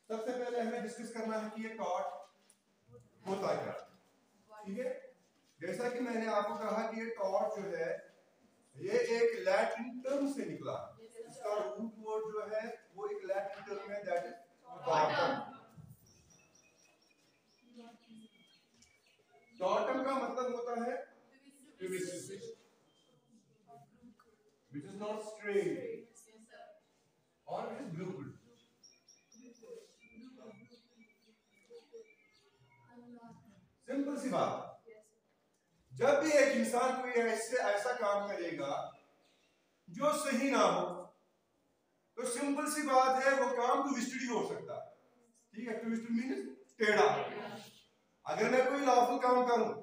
सबसे पहले हमें डिस्कस करना है कि ये टॉर्ट होता क्या, ठीक है। जैसा कि मैंने आपको कहा कि ये टॉर्ट जो है ये एक लैटिन टर्म से निकला, इसका रूट वर्ड जो है वो एक लैटिन टर्म है, दैट इज टॉर्टम। टॉर्टम का मतलब होता है which is not straight or it is grouped. Simple सी बात, जब भी एक इंसान कोई ऐसा काम करेगा जो सही ना हो तो सिंपल सी बात है वो काम ट्विस्टेड ही हो सकता है, ठीक है। ट्विस्टेड मींस टेढ़ा। अगर मैं कोई लॉफुल काम करूं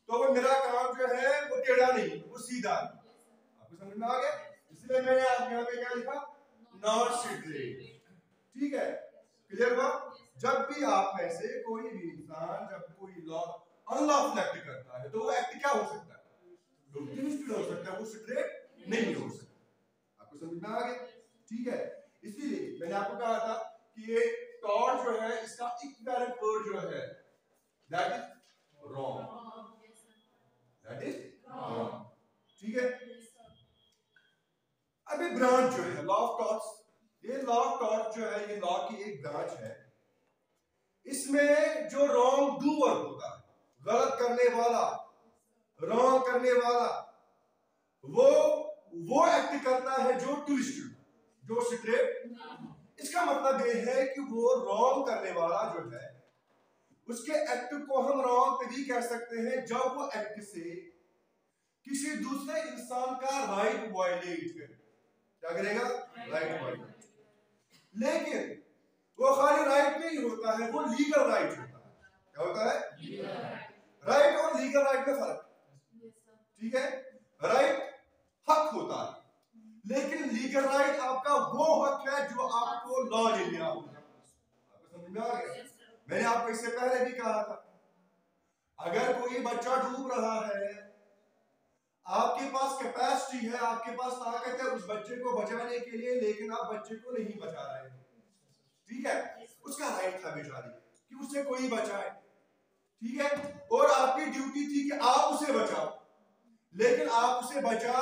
तो वो मेरा काम जो है वो टेढ़ा नहीं, वो सीधा। आपको समझ में आ गया? इसलिए मैंने आप यहाँ पे क्या लिखा, नॉट स्ट्रेट, ठीक है। क्लियर हुआ? जब भी आप में से कोई भी इंसान जब कोई लॉ अनलॉफुल एक्ट करता है तो वो एक्ट क्या हो सकता है, ट्विस्टेड हो सकता है, वो स्ट्रेट नहीं हो सकता। आपको समझ में आ गया? ठीक है। इसीलिए मैंने आपको कहा था कि ये टॉर्ट जो है इसका इक्विवेलेंट वर्ड जो है that is wrong, that is wrong, ठीक है। अभी ब्रांच जो है लॉ ऑफ टॉर्ट्स, ये लॉ ऑफ टॉर्ट जो है ये लॉ की एक ब्रांच है। इसमें जो रॉन्ग डूअर होता है, गलत करने वाला, रॉन्ग करने वाला, वो एक्ट करता है जो ट्विस्टेड, जो स्ट्रेट। इसका मतलब ये है कि वो रॉन्ग करने वाला जो है उसके एक्ट को हम रॉन्ग तभी कह सकते हैं जब वो एक्ट से किसी दूसरे इंसान का राइट वायलेट करे। क्या करेगा? Right violate. लेकिन वो खाली राइट नहीं होता है, वो लीगल राइट होता है। क्या होता है? राइट और लीगल राइट में फर्क, ठीक है। राइट हक होता है, लेकिन लीगल राइट आपका वो हक है जो आपको लॉ ने दिया होगा। आपको समझ में आ गया? मैंने आपको इससे पहले भी कहा था, अगर कोई बच्चा डूब रहा है, आपके पास कैपेसिटी है, आपके पास ताकत है उस बच्चे को बचाने के लिए, लेकिन आप बच्चे को नहीं बचा रहे, ठीक है। उसका राइट था बेचारी कि उसे कोई बचाए, ठीक है। और आपकी ड्यूटी थी कि आप उसे बचाओ, लेकिन आप उसे बचा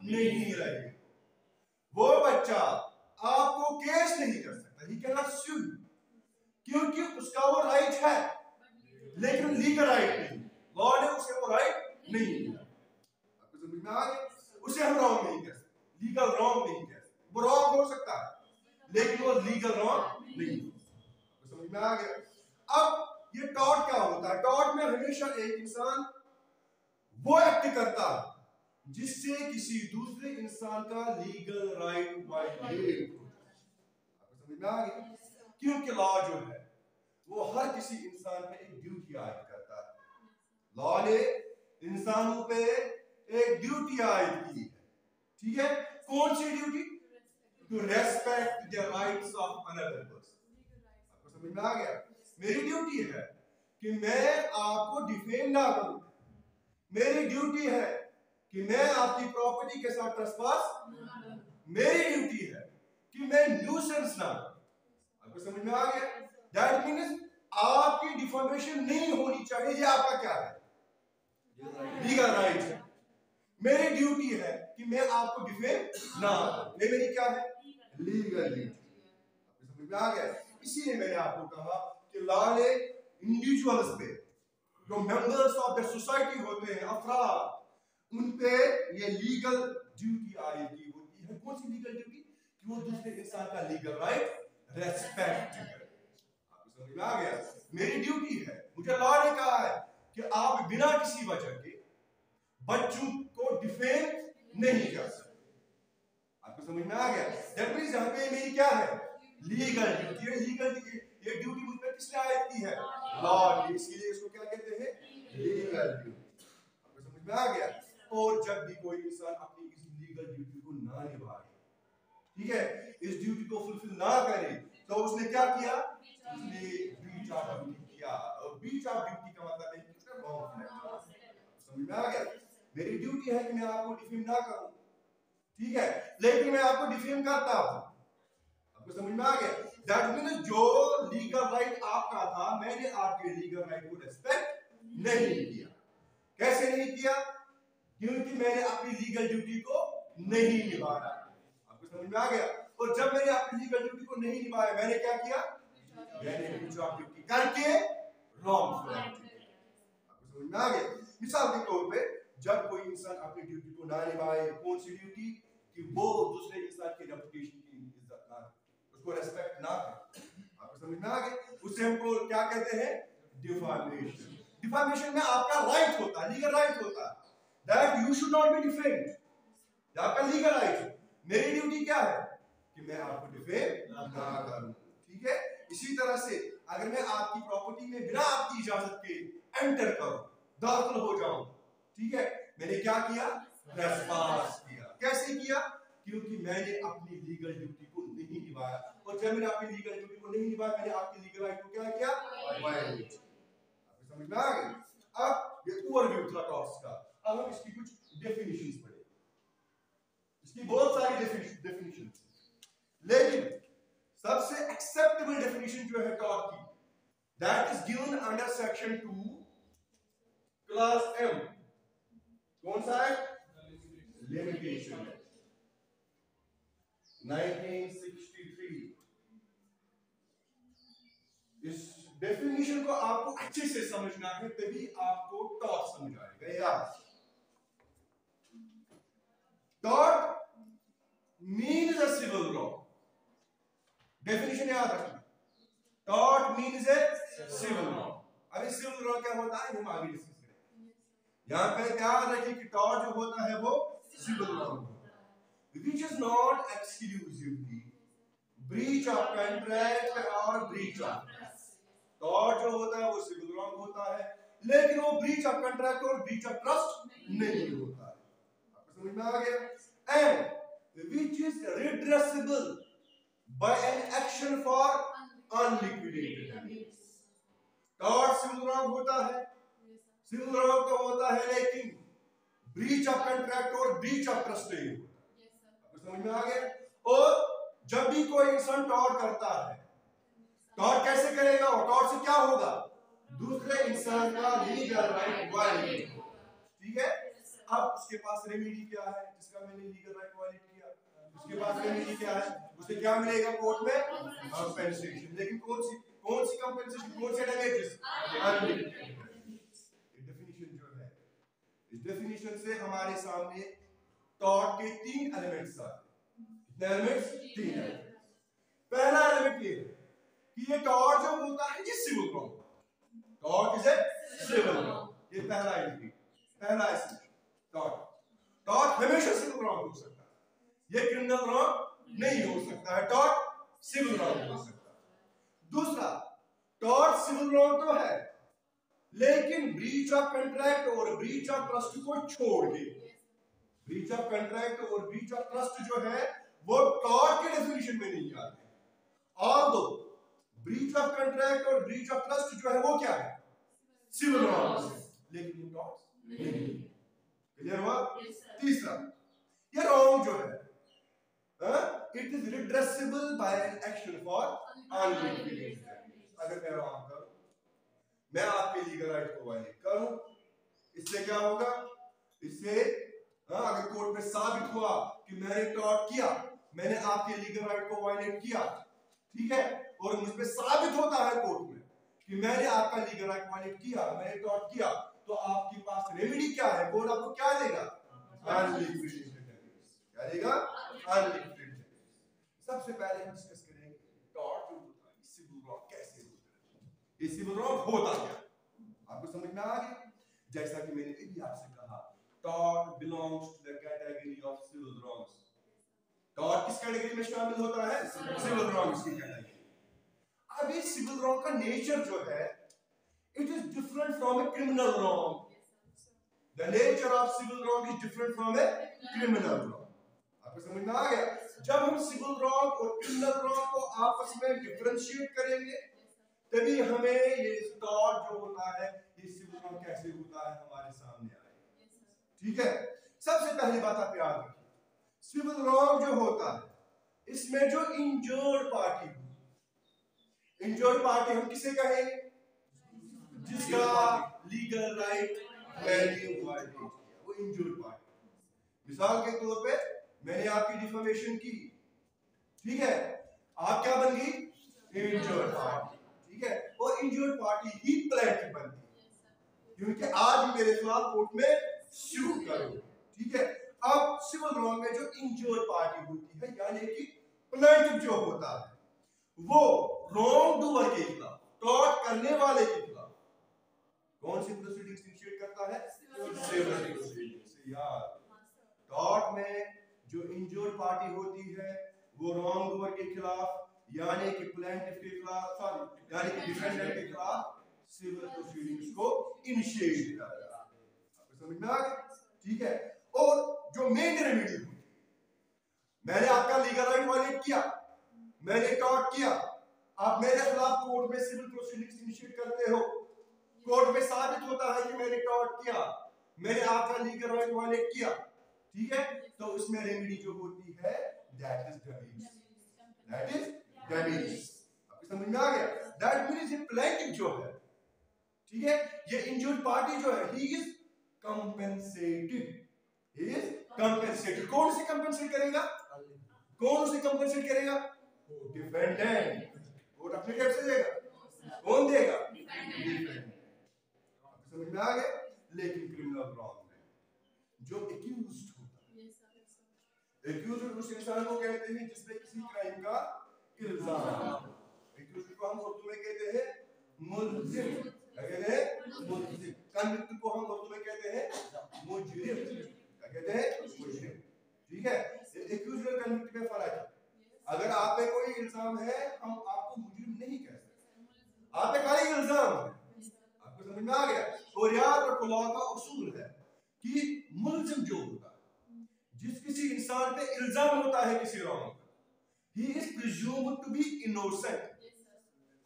नहीं रहे। वो बच्चा आपको केस नहीं कर सकता, ही कैन नॉट सू, क्योंकि उसका वो राइट है लेकिन लीगल राइट नहीं, लॉ ने उसे वो राइट नहीं दिया। आपको समझ में आ गया? उसे हम रॉन्ग नहीं कह सकते, लीगल रॉन्ग नहीं कह सकते। वो रॉन्ग हो सकता है लेकिन वो लीगल रॉन्ग नहीं। आपको समझ में आ गया? अब ये टॉर्ट क्या होता है? टॉर्ट में हमेशा एक इंसान वो एक्ट करता है जिससे किसी दूसरे इंसान का लीगल राइट वायलेट हो। आपको समझ में आ गया? क्योंकि लॉ जो है वो हर किसी इंसान पे एक ड्यूटी आयद करता है। लॉ ने इंसानों पे एक ड्यूटी आयद की है, ठीक है। कौन सी duty? To respect the rights of another person. आपको समझ में आ गया? मेरी ड्यूटी है कि मैं आपको डिफेम ना करूं, मेरी ड्यूटी है कि मैं आपकी प्रॉपर्टी के साथ ट्रेसपास, मेरी ड्यूटी है कि मैं न्यूसेंस ना करूं। आपको समझ में आ गया? दैट मीन्स आपकी डिफॉर्मेशन नहीं होनी चाहिए, ये आपका क्या है? लीगल राइट है। मेरी ड्यूटी है कि मैं आपको डिफेम ना करूं, ये मेरी क्या है? Legal duty. आपको समझ में आ गया? इसीलिए मैंने आपको कहा कि लॉ ने इंडिविजुअल्स पे, जो मेंबर्स ऑफ द सोसाइटी होते हैं, अफराद, उन पे ये लीगल ड्यूटी आयद की होती है। कौन सी लीगल ड्यूटी? कि वो दूसरे इंसान का लीगल राइट रेस्पेक्ट करे। आपको समझ में आ गया? मेरी ड्यूटी है, मुझे लॉ ने कहा है कि आप बिना किसी वजह के बच्चों को डिफेम नहीं कर सकते। आपको समझ में आ गया? दैट मींस यहां पे मेरी क्या है? Legal duty. ये लीगल ये ड्यूटी मुझ पे किसने आयद की है? लॉ ने। इसलिए इसको क्या कहते हैं? Legal duty. आपको समझ में आ गया? और जब भी कोई इंसान अपनी इस लीगल ड्यूटी को ना निभाए, ठीक है, इस ड्यूटी को फुलफिल ना करे, तो उसने क्या किया? उसने ब्रीच ऑफ ड्यूटी किया। और ब्रीच ऑफ ड्यूटी का मतलब है कि उसने रॉन्ग किया। समझ में आ गया? मेरी ड्यूटी है कि मैं आपको डिफेम ना करूं, ठीक है, लेकिन मैं आपको डिफेम करता हूं। आपको समझ में आ गया? दैट मींस जो लीगल राइट आपका था, मैंने आपके लीगल राइट को रेस्पेक्ट नहीं किया। कैसे नहीं किया? क्योंकि मैंने अपनी लीगल ड्यूटी को नहीं निभाया। आपको समझ में आ गया? और जब मैंने अपनी लीगल ड्यूटी को नहीं निभाया, मैंने क्या किया? मैंने ब्रीच ऑफ ड्यूटी करके रॉन्ग। आपको समझ में आ गया? मिसाल के तौर पे जब कोई इंसान अपनी ड्यूटी को ना निभाए, कौन सी ड्यूटी? कि वो दूसरे इंसान की रेपुटेशन की इज्जत ना करे, उसको रेस्पेक्ट ना करे। आपको समझ में आ गया? उसे हमको क्या कहते हैं? डिफामेशन। डिफामेशन में आपका राइट होता है, लीगल राइट होता है, that you should not be defamed. आपका लीगल राइट है। मेरी ड्यूटी क्या है? कि मैं आपको डिफेम ना करूं। ठीक है? इसी तरह से अगर मैं आपकी प्रॉपर्टी में बिना आपकी इजाजत के एंटर करूं, दाखिल हो जाऊं, ठीक है, मैंने क्या किया? ट्रेसपास किया। कैसे किया? क्योंकि मैंने अपनी लीगल ड्यूटी को नहीं निभाया, और जब मैंने अपनी लीगल ड्यूटी को नहीं निभाया, मैंने आपकी लीगल राइट को क्या किया? वायलेट। आपको समझ में आ गई? अब ये ओवरव्यू था टॉर्ट्स का। अब हम इसकी कुछ डेफिनेशंस पढ़े। इसकी बहुत सारी डेफिनेशन, लेकिन सबसे एक्सेप्टेबल डेफिनेशन जो है टॉर्ट की, that is given under section 2 class M। कौन सा है? लिमिटेशन, 1963। इस डेफिनेशन को आपको अच्छे से समझना है, तभी आपको टॉर्ट समझ आएगा। यार, tort means a civil law। Definition याद रखना, tort means a civil law। अभी सिविल लॉ क्या होता है हम आगे डिस्कस करेंगे। यहां पे याद रखिए कि टॉर्ट जो होता है वो सिविल लॉ होता है, which is not exclusively breach of contract और breach of trust। टॉर्ट जो होता है वो सिविल लॉ होता है, लेकिन वो ब्रीच ऑफ कॉन्ट्रैक्ट और ब्रीच ऑफ ट्रस्ट नहीं होता है। आपको समझ में आ गया? And which is redressable by an action for unliquidated damages। Tort civil wrong होता है, सिविल रॉन्ग तो होता है, लेकिन ब्रीच ऑफ कॉन्ट्रैक्ट और ब्रीच ऑफ ट्रस्ट नहीं होता। आपको समझ में आ गया? और जब भी कोई इंसान टॉर्ट करता है, टॉर्ट कैसे करेगा? और टॉर्ट से क्या होगा? दूसरे इंसान का लीगल राइट वायलेट होगा। ठीक है? अब उसके पास रेमेडी क्या है? जिसका मैंने लीगल राइट वायलेट किया, उसके पास रेमेडी क्या है? उसे क्या मिलेगा कोर्ट में? कंपेंसेशन। लेकिन कौन सी कंपेंसेशन? कौन से डैमेजेस? डेफिनेशन जो है, इस डेफिनेशन से हमारे सामने टॉर्ट के 3 एलिमेंट्स आते हैं। कितने एलिमेंट्स? 3 एलिमेंट्स। पहला एलिमेंट ये है कि ये टॉर्ट जो होता है ये civil law, tort is a civil law. ये पहला एलिमेंट, पहला एलिमेंट। टॉर्ट हमेशा सिविल रॉन्ग हो सकता है, ये क्रिमिनल रॉन्ग नहीं हो सकता है, टॉर्ट सिविल रॉन्ग हो सकता है। दूसरा, टॉर्ट सिविल रॉन्ग तो है, लेकिन ब्रीच ऑफ कॉन्ट्रैक्ट और ब्रीच ऑफ ट्रस्ट को छोड़ के, ब्रीच ऑफ कॉन्ट्रैक्ट और ब्रीच ऑफ ट्रस्ट जो है वो टॉर्ट के डेफिनेशन में नहीं आते। और दो, ब्रीच ऑफ कॉन्ट्रैक्ट और ब्रीच ऑफ ट्रस्ट जो है वो क्या है? सिविल रॉन्ग, लेकिन वो टॉर्ट नहीं। क्लियर हुआ? तीसरा, ये रॉन्ग जो है, it is redressable by an action for unliquidated damage. अगर मैं रॉन्ग करूं, मैं आपके लीगल राइट को वायलेट करूं, इससे क्या होगा? इससे अगर कोर्ट में साबित हुआ कि मैंने टॉर्ट किया, मैंने आपके लीगल राइट को वायलेट किया, ठीक है, और मुझ पे साबित होता है कोर्ट में कि मैंने आपका लीगल राइट वायलेट किया, मैंने टॉर्ट किया, तो आपके पास रेमेडी क्या है? कोर्ट आपको क्या देगा? Unliquidated damage. क्या देगा? Unliquidated damage. सबसे पहले हम डिस्कस करेंगे टॉर्ट जो होता है सिविल लॉ कैसे होता है, ये सिविल लॉ होता क्या? आपको समझ में आ गया? जैसा कि मैंने अभी आपसे कहा, tort belongs to the category of civil wrongs. Tort किस कैटेगरी में शामिल होता है? सिविल रॉन्ग्स की कैटेगरी। अब ये सिविल रॉन्ग का नेचर जो है, it is different from a criminal wrong। The nature of civil wrong is different from a criminal wrong। आपको समझ में आ गया? जब हम सिविल रॉन्ग और क्रिमिनल रॉन्ग को आपस में डिफरेंशिएट करेंगे, तभी हमें ये टॉर्ट जो होता है, ये सिविल रॉन्ग कैसे होता है हमारे सामने आएगा। ठीक है? सबसे पहली बात आप याद रखिए, सिविल रॉन्ग जो होता है, इसमें जो इंजर्ड पार्टी, इंजर्ड पार्टी हम किसे कहेंगे? जिसका लीगल राइट वैल्यू वाइलेट किया, वो इंजर्ड पार्टी। मिसाल के तौर पे मैंने आपकी डिफेमेशन की, ठीक है, आप क्या बन गई? इंजर्ड पार्टी, ठीक है, और इंजर्ड पार्टी ही प्लेंटिफ बनती है क्योंकि आज मेरे खिलाफ कोर्ट में सूट करो, ठीक है। अब सिविल लॉ में जो इंजर्ड पार्टी होती है यानी कि प्लेंटिफ जो होता है वो रॉन्ग डूअर के खिलाफ, टॉर्ट करने वाले के खिलाफ कौन सी प्रोसीडिंग्स इनिशिएट करता है? Civil proceedings. यार टॉर्ट में जो इंजर्ड पार्टी होती है वो रॉन्ग डूअर के खिलाफ यानी कि प्लेंटिफ के खिलाफ, सॉरी यानी कि डिफेंडेंट के खिलाफ सिविल प्रोसीडिंग्स को इनिशिएट करता है। आपको समझ में आ गया? ठीक है। और जो मेन रेमेडी हुई, मैंने आपका लीगल राइट वायलेट किया, मैंने टॉर्ट किया, आप मेरे खिलाफ कोर्ट में सिविल प्रोसीडिंग्स इनिशिएट करते हो, कोर्ट में साबित होता है कि मैंने टॉर्ट किया, मैंने आपका लीगल राइट वायलेट किया, ठीक है, तो उसमें रेमेडी जो होती है that is damage, that is damage. आपको समझ में आ गया? दैट मींस ये प्लेंटिफ जो है, ठीक है, ये इंजर्ड पार्टी जो है he is compensated, he is compensated. कौन से कंपेंसेट करेगा? कौन से कंपेंसेट करेगा? डिफेंडेंट। कोर्ट अपने जेब से देगा, कौन देगा? डिफेंडेंट। आपको समझ में आ गया? लेकिन क्रिमिनल लॉ में जो एक्यूज्ड होता है, एक्यूज्ड उस इंसान को कहते हैं जिसने किसी क्राइम का इल्जाम, एक्यूज्ड को हम उर्दू में कहते हैं मुल्जिम, क्या कहते हैं? मुल्जिम। कन्विक्ट को हम उर्दू में कहते हैं मुजरिम, क्या कहते हैं? मुजरिम, ठीक है। एक्यूज्ड और कन्विक्ट में फर्क है। अगर आप पे कोई इल्जाम है हम आपको मुजरिम नहीं कह सकते, आप पे खाली इल्जाम है। आपको समझ में आ गया? और याद रखो लॉ का उसूल है कि मुल्जिम जो होता है, जिस किसी इंसान पे इल्जाम होता है किसी रॉन्ग का, he is presumed to be innocent।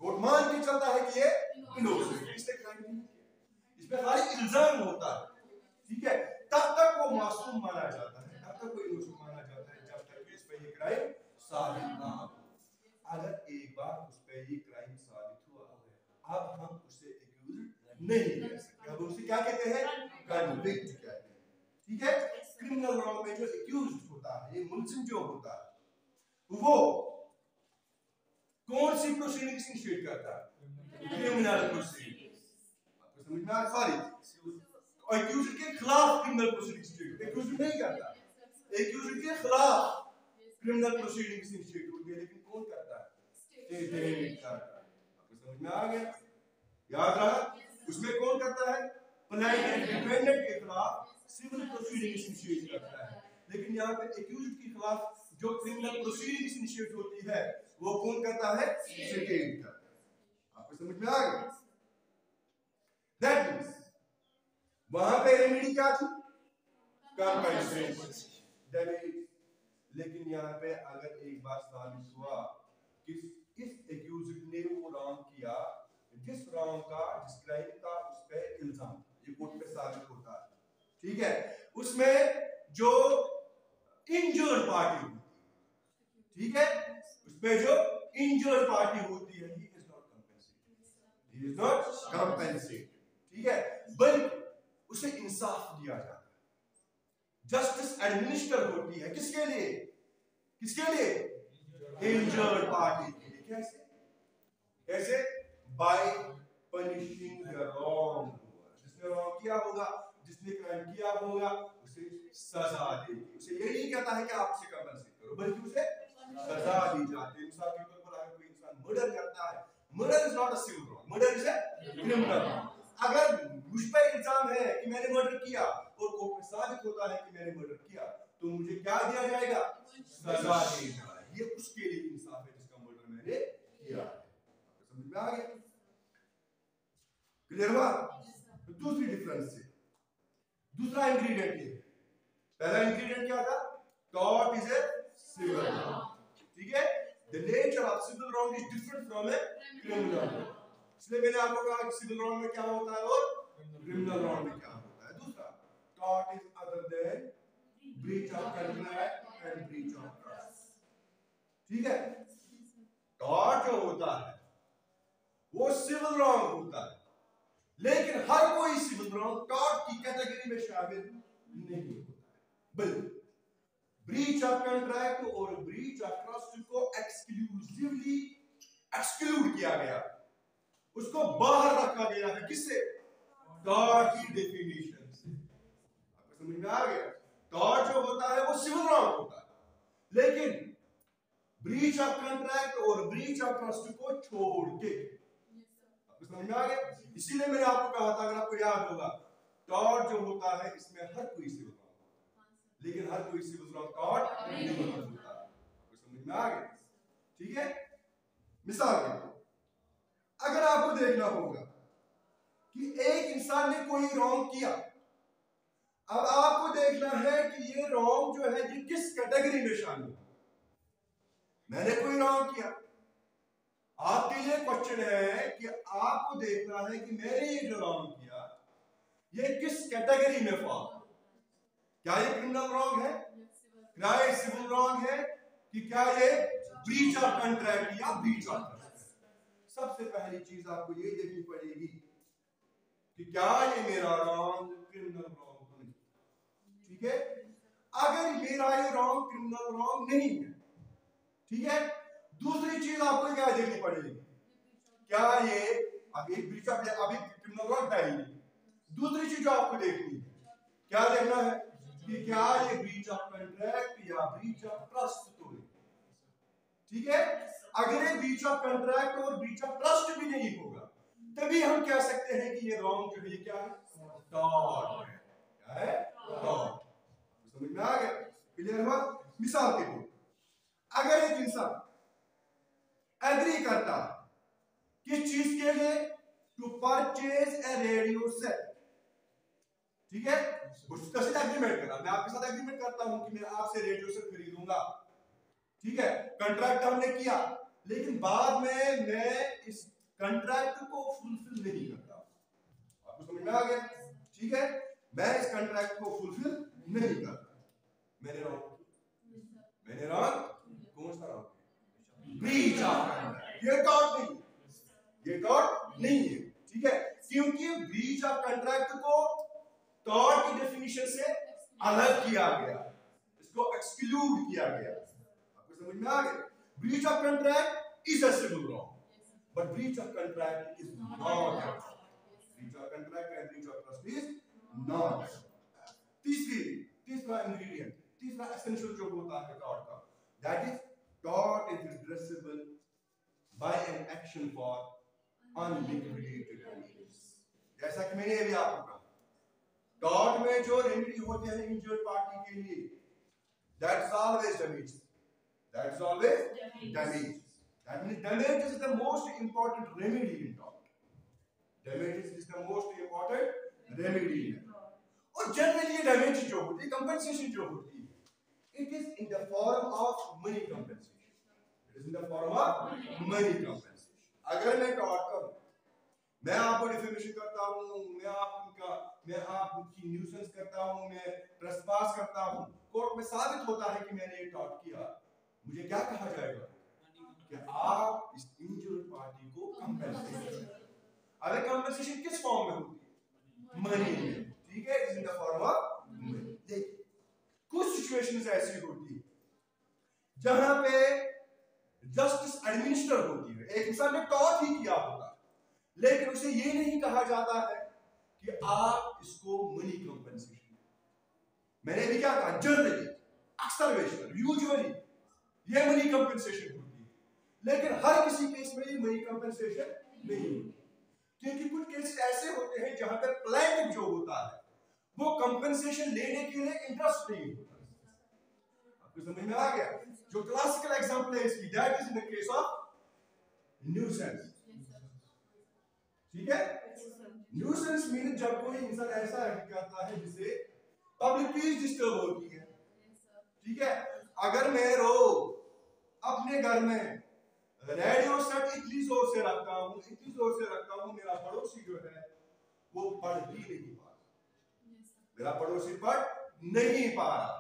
Court मान के चलता है कि ये innocent, इसने क्राइम नहीं किया, इस पे खाली इल्जाम होता है, ठीक है, तब तक वो मासूम माना जाता है, तब तक वो innocent माना जाता है जब तक इस पे ये क्राइम साबित ना हो। अगर एक बार उस पे ये क्राइम साबित हुआ, अब हम उसे एक्यूज्ड नहीं कह सकते, अब उसे क्या कहते हैं? कन्विक्ट कहते हैं, ठीक है। क्रिमिनल लॉ में जो एक्यूज्ड होता है, ये मुल्जिम जो होता है, वो कौन सी प्रोसीडिंग्स इनिशिएट करता है? Criminal proceedings. आपको समझ में आ? सॉरी, एक्यूज्ड के खिलाफ क्रिमिनल प्रोसीडिंग्स इनिशिएट, एक्यूज्ड नहीं करता, एक्यूज्ड के खिलाफ क्रिमिनल प्रोसीडिंग्स इनिशिएट होती है, लेकिन कौन करता है? स्टेट करता है। आपको समझ में आ गया? याद रहा, उसमें कौन करता है? प्लेंटिफ डिफेंडेंट के खिलाफ सिविल प्रोसीडिंग्स इनिशिएट करता है, लेकिन यहाँ पे एक्यूज्ड के खिलाफ जो क्रिमिनल प्रोसीडिंग्स इनिशिएट होती है वो कौन करता है? स्टेट करता है। आपको समझ में आ गया? दैट मींस वहां पे रेमेडी क्या थी? Compensation, damage. लेकिन यहाँ पे अगर एक बार साबित हुआ कि इस एक्यूज्ड ने वो रॉन्ग किया, जिस रॉन्ग का, जिस क्राइम का उस पे इल्जाम, ये कोर्ट में साबित होता है, ठीक है, उसमें जो इंजर्ड पार्टी होती है, ठीक है, उसमें जो इंजर्ड पार्टी होती है, he is not compensated, he is not compensated, ठीक है, बल्कि उसे इंसाफ दिया जाता है, जस्टिस एडमिनिस्टर होती है, किसके लिए? किसके लिए? इंजर्ड पार्टी के लिए। कैसे? कैसे? बाय पनिशिंग द रॉन्ग, जिसने रॉन्ग किया होगा, जिसने क्राइम किया होगा, उसे सजा देगी। उसे ये नहीं कहता है कि आप उसे कंपेंसेट करो, बल्कि उसे सजा दी जाती है। मिसाल के तौर पर अगर कोई इंसान मर्डर करता है, murder is not a civil wrong, murder is a criminal wrong. अगर मुझ पे इल्जाम है कि मैंने मर्डर किया और कोर्ट में साबित होता है कि मैंने मर्डर किया, तो मुझे क्या दिया जाएगा? सजा दी जाएगी। ये उसके लिए इंसाफ है जिसका मर्डर मैंने किया है। आपको समझ में आ गया? क्लियर हुआ? तो दूसरी डिफरेंस है, दूसरा इंग्रेडिएंट ये, पहला इंग्रेडिएंट क्या था? Tort is a civil wrong, ठीक है, the nature of civil wrong is different from a criminal wrong. इसलिए मैंने आपको कहा कि सिविल रॉन्ग में क्या होता है और क्रिमिनल रॉन्ग में क्या होता है। दूसरा, tort is other than breach of contract and breach of trust, ठीक है। टॉर्ट जो होता है वो सिविल रॉन्ग होता है, लेकिन हर कोई सिविल रॉन्ग टॉर्ट की कैटेगरी में शामिल नहीं होता है। बिल्कुल ब्रीच ऑफ कॉन्ट्रैक्ट और ब्रीच ऑफ ट्रस्ट को एक्सक्लूसिवली एक्सक्लूड किया गया, उसको बाहर रखा गया है। किससे? टॉर्ट की डेफिनेशन से। आपको समझ में आ गया? टॉर्ट जो होता है वो सिविल रॉन्ग होता है, लेकिन ब्रीच ऑफ कॉन्ट्रैक्ट और ब्रीच ऑफ ट्रस्ट को छोड़ के, आपको समझ में आ गया? इसीलिए मैंने आपको कहा था, अगर आपको याद होगा, टॉर्ट जो होता है इसमें हर कोई सिविल रॉन्ग, लेकिन हर कोई सिविल रॉन्ग टॉर्ट नहीं होता। आपको समझ में आ गया? ठीक है। मिसाल के तौर, अगर आपको देखना होगा कि एक इंसान ने कोई रॉन्ग किया, अब आपको देखना है कि ये रॉन्ग जो है ये किस कैटेगरी में शामिल है। मैंने कोई रॉन्ग किया, आपके लिए क्वेश्चन है कि आपको देखना है कि मैंने ये जो रॉन्ग किया ये किस कैटेगरी में फॉल। क्या ये क्रिमिनल रॉन्ग है, क्या ये सिविल रॉन्ग है, कि क्या ये ब्रीच ऑफ कॉन्ट्रैक्ट या ब्रीच ऑफ ट्रस्ट। सबसे पहली चीज आपको ये देखनी पड़ेगी कि क्या ये मेरा रॉन्ग क्रिमिनल रॉन्ग तो नहीं। ठीक है, अगर मेरा ये रॉन्ग क्रिमिनल रॉन्ग नहीं है, ठीक है, दूसरी चीज आपको क्या देखनी पड़ेगी, क्या ये अभी ब्रीच ऑफ, अभी क्रिमिनल रॉन्ग है ही नहीं। दूसरी चीज जो आपको देखनी है, क्या देखना है कि क्या ये ब्रीच ऑफ कॉन्ट्रैक्ट या ब्रीच ऑफ ट्रस्ट तो नहीं। ठीक है, अगर ये ब्रीच ऑफ कॉन्ट्रैक्ट और ब्रीच ऑफ ट्रस्ट भी नहीं होगा, तभी हम कह सकते हैं कि ये रॉन्ग जो है क्या है, टॉर्ट है। क्या है? टॉर्ट। समझ में आ गया? क्लियर हुआ? मिसाल के तौर, अगर एक इंसान एग्री करता है किस चीज के लिए, to purchase a radio set, ठीक है, उसका से एग्रीमेंट करा, मैं आपके साथ एग्रीमेंट करता हूं कि मैं आपसे रेडियो सेट खरीदूंगा, ठीक है, कॉन्ट्रैक्ट हमने किया, लेकिन बाद में मैं इस कॉन्ट्रैक्ट को फुलफिल नहीं करता। आपको समझ में आ गया? ठीक है, मैं इस कॉन्ट्रैक्ट को फुलफिल नहीं करता, मैंने रॉन्ग कौन सा रॉन्ग? Breach of contract. ये टॉर्ट नहीं, ये टॉर्ट नहीं है। ठीक है, क्योंकि ब्रीच ऑफ कॉन्ट्रैक्ट को टॉर्ट की डेफिनेशन से अलग किया गया, इसको एक्सक्लूड किया गया। आपको समझ में आ गया? Breach of contract is a civil wrong, but breach of contract is not. Breach of contract and breach of trust is not. तीसरा इंग्रेडिएंट, तीसरा एसेंशियल जो होता है टॉर्ट का, that is tort is redressable by an action for unliquidated damages। जैसा कि मैंने अभी आपको कहा, टॉर्ट में जो रेमेडी होती है इंजर्ड पार्टी के लिए, that is always damage, that is always damage। That means damage is the most important remedy in tort। Damage is the most important remedy in tort। और जनरली डैमेज जो होती है, compensation जो होती है, it is in the form of money compensation। It is in the form of money compensation। अगर मैं tort करूं, मैं आपको डिफेमेशन करता हूं, मैं आपकी न्यूसेंस करता हूं, मैं ट्रेसपास करता हूं, कोर्ट में साबित होता है कि मैंने ये टॉर्ट किया, मुझे क्या कहा जाएगा कि आप इस इंजर्ड पार्टी को कंपेंसेशन करें। अब कंपेंसेशन किस फॉर्म में होती है? मनी में। ठीक है, is in the form of money. देखिए, कुछ सिचुएशंस ऐसी होती है जहां पे जस्टिस एडमिनिस्टर होती है, एक इंसान ने टॉर्ट ही किया होता है, लेकिन उसे ये नहीं कहा जाता है कि आप इसको मनी कंपेंसेशन। मैंने भी क्या कहा, जनरली, अक्सर, यूजुअली ये मनी कंपेंसेशन होती है, लेकिन हर किसी केस में ये मनी कंपेंसेशन नहीं होती, क्योंकि कुछ केसेस ऐसे होते हैं जहां पर प्लेंटिफ जो होता है वो कंपेंसेशन लेने के लिए इंटरेस्ट नहीं होता। आपको समझ में आ गया? जो क्लासिकल एग्जांपल है इसकी, that is in the case of nuisance. ठीक है, न्यूसेंस मीन जब कोई इंसान ऐसा एक्ट करता है जिससे पब्लिक पीस डिस्टर्ब होती है। ठीक है, अगर मैं रोज अपने घर में रेडियो सेट इतनी जोर से रखता हूं, मेरा पड़ोसी जो है वो पढ़ ही नहीं पा रहा, मेरा पड़ोसी पढ़ नहीं पा रहा,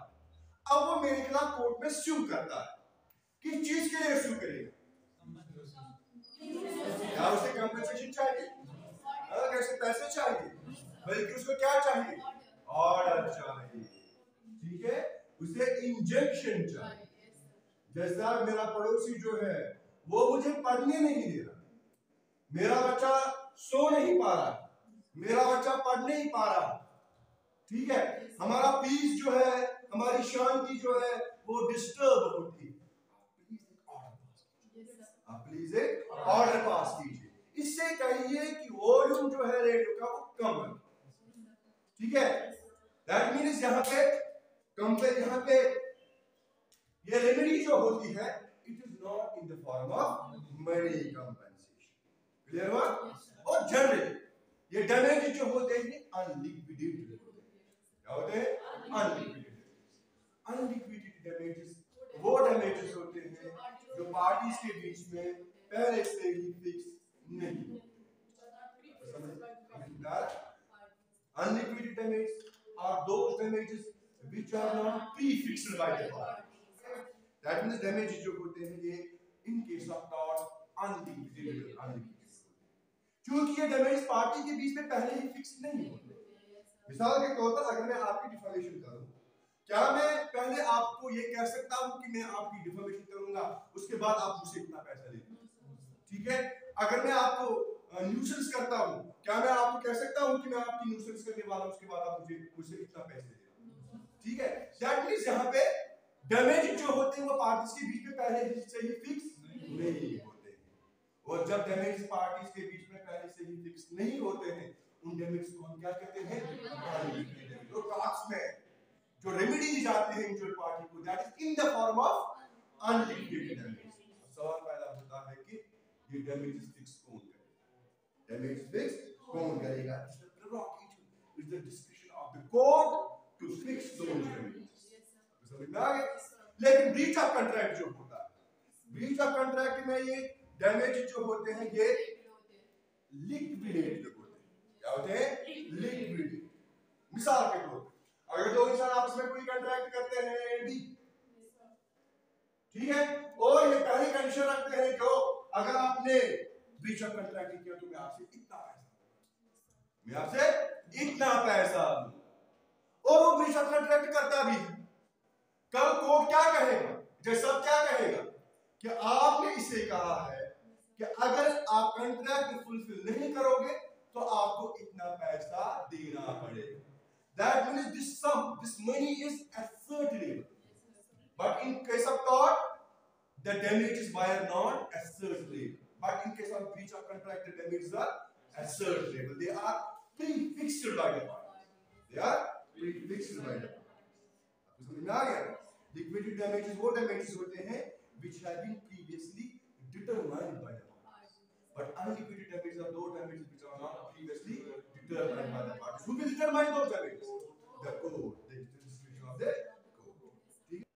अब वो मेरे खिलाफ कोर्ट में स्यू करता है। किस चीज के लिए स्यू करेगा? या उसे कंपनसेशन चाहिए, कैसे पैसे चाहिए, बल्कि उसको क्या चाहिए, ऑर्डर चाहिए, ठीक है, उसे इंजेक्शन चाहिए। जैसा मेरा पड़ोसी जो है वो मुझे पढ़ने नहीं दे रहा, मेरा बच्चा सो नहीं पा रहा, मेरा बच्चा पढ़ नहीं पा रहा, ठीक है, हमारा पीस जो है, हमारी शांति जो है वो डिस्टर्ब होती है, आप प्लीज एक ऑर्डर पास कीजिए, इससे कहिए कि वॉल्यूम जो है रेडियो का वो कम है, ठीक है। दैट मीन्स यहाँ पे ये रेमेडी जो होती है it is not in the form of money compensation, clear हुआ। और जनरली ये डैमेज जो होते हैं अनलिक्विडेटेड होते हैं, क्या होते हैं, अनलिक्विडेटेड डैमेजेस वो डैमेजेस होते हैं जो पार्टीज के बीच में पहले से ही फिक्स नहीं होते। Unliquidated damages are those damages which are not prefixed by the party. That means damages जो होते हैं ये in case of tort unliquidated क्योंकि ये डैमेज पार्टी के बीच में पहले ही फिक्स नहीं होते। मिसाल के तौर पर अगर मैं आपकी डिफॉर्मेशन करूं, क्या मैं पहले आपको ये कह सकता हूं कि मैं आपकी डिफॉर्मेशन करूंगा उसके बाद आप मुझसे इतना पैसा लेंगे, ठीक है। अगर मैं आपको न्यूसेंस करता हूं, क्या मैं आपको कह सकता हूं कि मैं आपकी न्यूसेंस करने वाला हूं उसके बाद आप मुझसे इतना पैसे लेंगे, ठीक है। दैट मींस यहां पे डैमेज जो होते हैं वो पार्टीज के बीच में पहले से ही फिक्स नहीं होते, और जब डैमेज पार्टीज के बीच में पहले से ही फिक्स नहीं होते हैं उन डैमेज को हम क्या कहते हैं, जो टॉक्स में जो रेमेडी दी जाती है इंजर्ड पार्टी को, that is in the form of unliquidated damage. सवाल पैदा होता है कि ये डैमेज फिक्स कौन करेगा, डैमेज फिक्स कौन करेगा, it's the description of the court to fix those damages, समझ में आ गया। लेकिन ब्रीच ऑफ कॉन्ट्रैक्ट जो होता है, ब्रीच ऑफ कॉन्ट्रैक्ट में ये डैमेज जो होते हैं ये लिक्विडेटेड होते हैं, क्या होते हैं, लिक्विडेटेड। मिसाल के तौर पर अगर दो इंसान आपस में कोई कॉन्ट्रैक्ट करते हैं डी, ठीक है, और ये पहले कंडीशन रखते हैं कि अगर आपने ब्रीच ऑफ कॉन्ट्रैक्ट किया तो मैं आपसे इतना पैसा लूं, और वो ब्रीच ऑफ कॉन्ट्रैक्ट करता भी है, कल कोर्ट क्या कहेगा, जैसा क्या कहेगा कि आपने इसे कहा है कि अगर आप कॉन्ट्रैक्ट फुलफिल नहीं करोगे तो आपको इतना पैसा देना पड़ेगा। That means this money is ascertainable, but in case of tort the damages were not ascertainable, but in case of breach of contract the damages are ascertainable, they are prefixed by the party, समझ में आ गया। Liquidated damages वो damages होते हैं which have been previously determined by the parties, but unliquidated damages are those damages which are not previously determined by the parties. Who will determine those damages? The court.